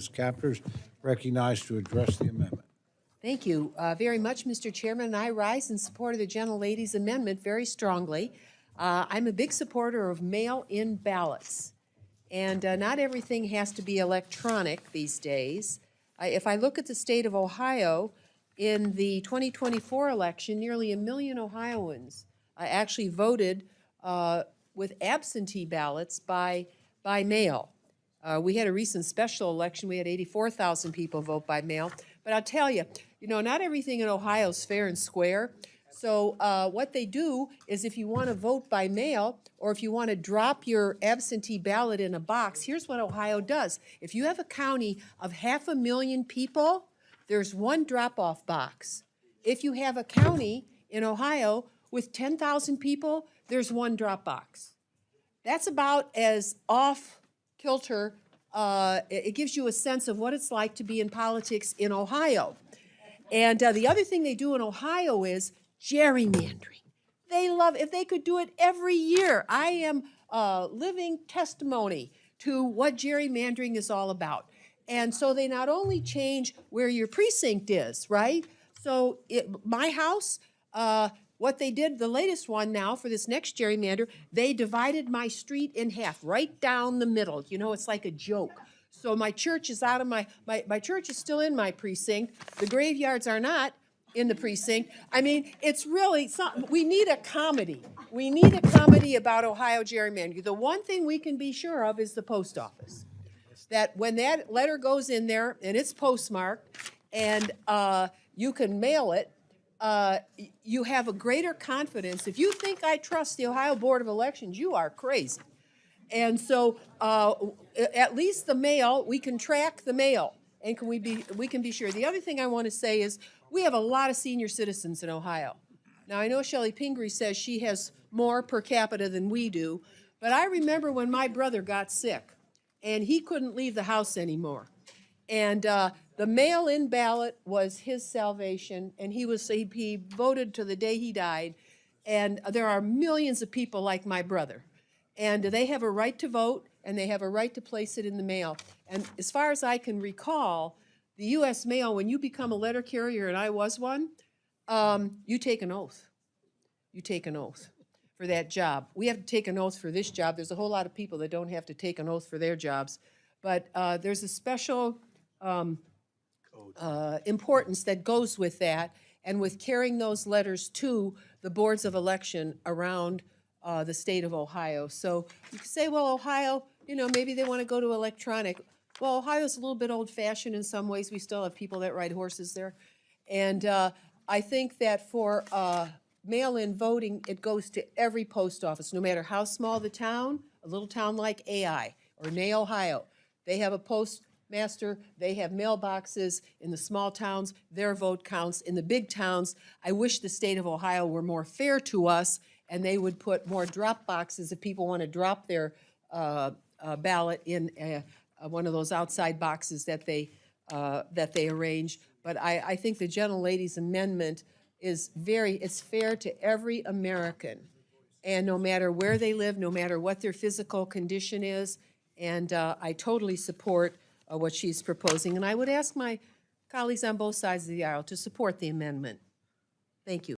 Ms. Kaptur is recognized to address the amendment. Thank you very much, Mr. Chairman. And I rise in support of the gentlelady's amendment very strongly. I'm a big supporter of mail-in ballots. And not everything has to be electronic these days. If I look at the state of Ohio, in the 2024 election, nearly 1 million Ohioans actually voted with absentee ballots by mail. We had a recent special election. We had 84,000 people vote by mail. But I'll tell you, not everything in Ohio is fair and square. So what they do is if you want to vote by mail or if you want to drop your absentee ballot in a box, here's what Ohio does. If you have a county of 500,000 people, there's one drop-off box. If you have a county in Ohio with 10,000 people, there's one drop box. That's about as off-kilter. It gives you a sense of what it's like to be in politics in Ohio. And the other thing they do in Ohio is gerrymandering. They love, if they could do it every year. I am living testimony to what gerrymandering is all about. And so they not only change where your precinct is, right? So my house, what they did, the latest one now for this next gerrymander, they divided my street in half, right down the middle. It's like a joke. So my church is out of my church is still in my precinct. The graveyards are not in the precinct. I mean, it's really something. We need a comedy. We need a comedy about Ohio gerrymandering. The one thing we can be sure of is the post office. That when that letter goes in there and it's postmarked and you can mail it, you have a greater confidence. If you think I trust the Ohio Board of Elections, you are crazy. And so at least the mail, we can track the mail and we can be sure. The other thing I want to say is we have a lot of senior citizens in Ohio. Now, I know Shelley Pingree says she has more per capita than we do, but I remember when my brother got sick and he couldn't leave the house anymore. And the mail-in ballot was his salvation, and he voted to the day he died. And there are millions of people like my brother. And they have a right to vote, and they have a right to place it in the mail. And as far as I can recall, the U.S. mail, when you become a letter carrier, and I was one, you take an oath. You take an oath for that job. We have to take an oath for this job. There's a whole lot of people that don't have to take an oath for their jobs. But there's a special importance that goes with that and with carrying those letters to the boards of election around the state of Ohio. So you can say, well, Ohio, maybe they want to go to electronic. Well, Ohio's a little bit old-fashioned in some ways. We still have people that ride horses there. And I think that for mail-in voting, it goes to every post office, no matter how small the town, a little town like AI or Ney, Ohio. They have a postmaster, they have mailboxes. In the small towns, their vote counts. In the big towns, I wish the state of Ohio were more fair to us and they would put more drop boxes if people want to drop their ballot in one of those outside boxes that they arrange. But I think the gentlelady's amendment is it's fair to every American, and no matter where they live, no matter what their physical condition is, and I totally support what she's proposing. And I would ask my colleagues on both sides of the aisle to support the amendment. Thank you.